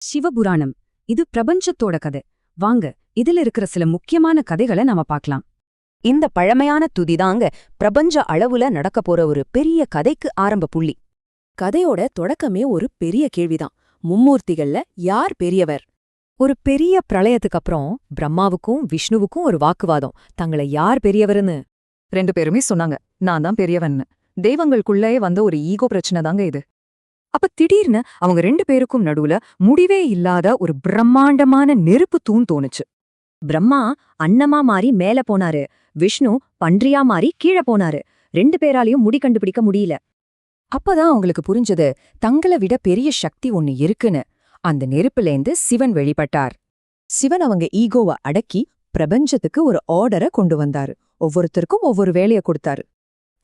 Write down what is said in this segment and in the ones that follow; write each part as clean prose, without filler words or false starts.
சிவபுராணம் இது பிரபஞ்சத்தோட கதை. வாங்க இதுல இருக்கிற சில முக்கியமான கதைகளை நாம பார்க்கலாம். இந்த பழமையான துதிதாங்க பிரபஞ்ச அளவுல நடக்க போற ஒரு பெரிய கதைக்கு ஆரம்ப புள்ளி. கதையோட தொடக்கமே ஒரு பெரிய கேள்விதான். மும்மூர்த்திகள்ல யார் பெரியவர்? ஒரு பெரிய பிரளயத்துக்கு அப்புறம் பிரம்மாவுக்கும் விஷ்ணுவுக்கும் ஒரு வாக்குவாதம். தங்களை யார் பெரியவர்னு 2 பேருமே சொன்னாங்க, நான் தான் பெரியவன்னு. தெய்வங்களுக்குள்ளே வந்த ஒரு ஈகோ பிரச்சனை தாங்க இது. அப்ப திடீர்னு அவங்க 2 பேருக்கும் நடுவுல முடிவே இல்லாத ஒரு பிரம்மாண்டமான நெருப்பு தூண் தோணுச்சு. பிரம்மா அன்னமா மாறி மேல போனாரு, விஷ்ணு பன்றியா மாறி கீழே போனாரு. 2 பேராலையும் முடி கண்டுபிடிக்க முடியல. அப்பதான் அவங்களுக்கு புரிஞ்சது, தங்களை விட பெரிய சக்தி ஒன்னு இருக்குன்னு. அந்த நெருப்புலேந்து சிவன் வெளிப்பட்டார். சிவன் அவங்க ஈகோவை அடக்கி பிரபஞ்சத்துக்கு ஒரு ஆர்டரை கொண்டு வந்தாரு. ஒவ்வொருத்தருக்கும் ஒவ்வொரு வேலையை கொடுத்தாரு.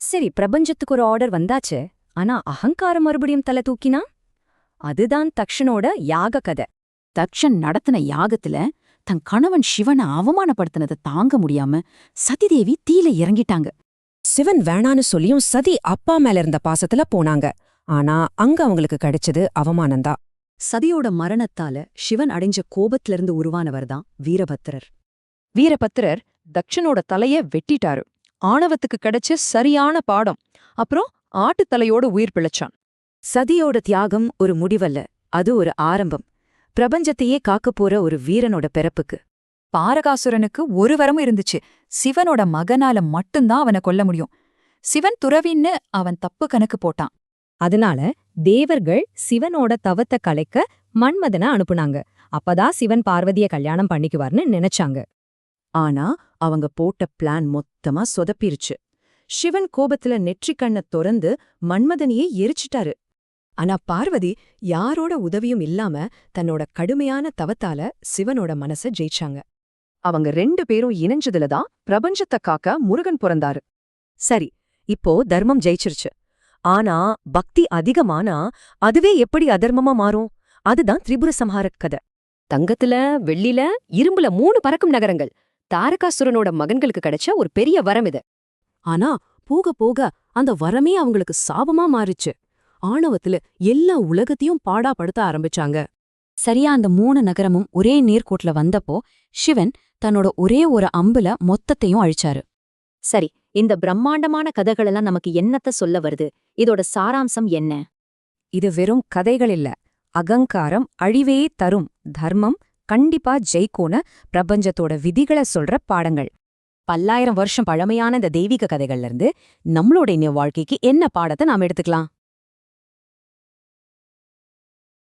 சரி, பிரபஞ்சத்துக்கு ஒரு ஆர்டர் வந்தாச்சு. ஆனா அகங்காரம் மறுபடியும் தலை தூக்கினா? அதுதான் தக்ஷனோட யாக கதை. தக்ஷன் நடத்தின யாகத்துல தன் கணவன் சிவனை அவமானப்படுத்தினதை தாங்க முடியாம சதிதேவி தீல இறங்கிட்டாங்க. சிவன் வேணான்னு சொல்லியும் சதி அப்பா மேல இருந்த பாசத்துல போனாங்க. ஆனா அங்க அவங்களுக்கு கிடைச்சது அவமானம்தான். சதியோட மரணத்தால சிவன் அடைஞ்ச கோபத்திலிருந்து உருவானவர்தான் வீரபத்திரர். வீரபத்திரர் தக்ஷனோட தலைய வெட்டிட்டாரு. ஆணவத்துக்கு கிடைச்ச சரியான பாடம். அப்புறம் ஆட்டுத்தலையோட உயிர் பிழைச்சான். சதியோட தியாகம் ஒரு முடிவல்ல, அது ஒரு ஆரம்பம். பிரபஞ்சத்தையே காக்கப் போற ஒரு வீரனோட பிறப்புக்கு. பாரகாசுரனுக்கு ஒரு வரமும் இருந்துச்சு. சிவனோட மகனால மட்டும்தான் அவனை கொல்ல முடியும். சிவன் துறவின்னு அவன் தப்பு கணக்கு போட்டான். அதனால தேவர்கள் சிவனோட தவத்தை கலைக்க மன்மதனை அனுப்புனாங்க. அப்பதான் சிவன் பார்வதிய கல்யாணம் பண்ணிக்குவார்னு நினைச்சாங்க. ஆனா அவங்க போட்ட பிளான் மொத்தமா சொதப்பிருச்சு. சிவன் கோபத்துல நெற்றிக்கண்ண திறந்து மன்மதனையே எரிச்சிட்டாரு. ஆனா பார்வதி யாரோட உதவியும் இல்லாம தன்னோட கடுமையான தவத்தால சிவனோட மனச ஜெயிச்சாங்க. அவங்க 2 பேரும் இணைஞ்சதுலதான் பிரபஞ்சத்தை காக்க முருகன் பிறந்தாரு. சரி, இப்போ தர்மம் ஜெயிச்சிருச்சு. ஆனா பக்தி அதிகமானா அதுவே எப்படி அதர்மமா மாறும்? அதுதான் திரிபுர சம்ஹார கதை. தங்கத்துல, வெள்ளில, இரும்புல 3 பறக்கும் நகரங்கள் தாரகாசுரனோட மகன்களுக்கு கிடைச்ச ஒரு பெரிய வரம் இது. ஆனா போக போக அந்த வரமே அவங்களுக்கு சாபமா மாறிச்சு. ஆணவத்துல எல்லா உலகத்தையும் பாடாப்படுத்த ஆரம்பிச்சாங்க. சரியா அந்த 3 நகரமும் ஒரே நேர்கோட்ல வந்தப்போ சிவன் தன்னோட ஒரே ஒரு அம்புல மொத்தத்தையும் அழிச்சாரு. சரி, இந்த பிரம்மாண்டமான கதைகளெல்லாம் நமக்கு என்னத்த சொல்ல வருது? இதோட சாராம்சம் என்ன? இது வெறும் கதைகள் இல்ல. அகங்காரம் அழிவே தரும், தர்மம் கண்டிப்பா ஜெயிக்கோன்னு பிரபஞ்சத்தோட விதிகளை சொல்ற பாடங்கள். பல்லாயிரம் வருஷம் பழமையான இந்த தெய்வீக கதைகள்ல இருந்து நம்மளோட வாழ்க்கைக்கு என்ன பாடத்தை நாம எடுத்துக்கலாம்?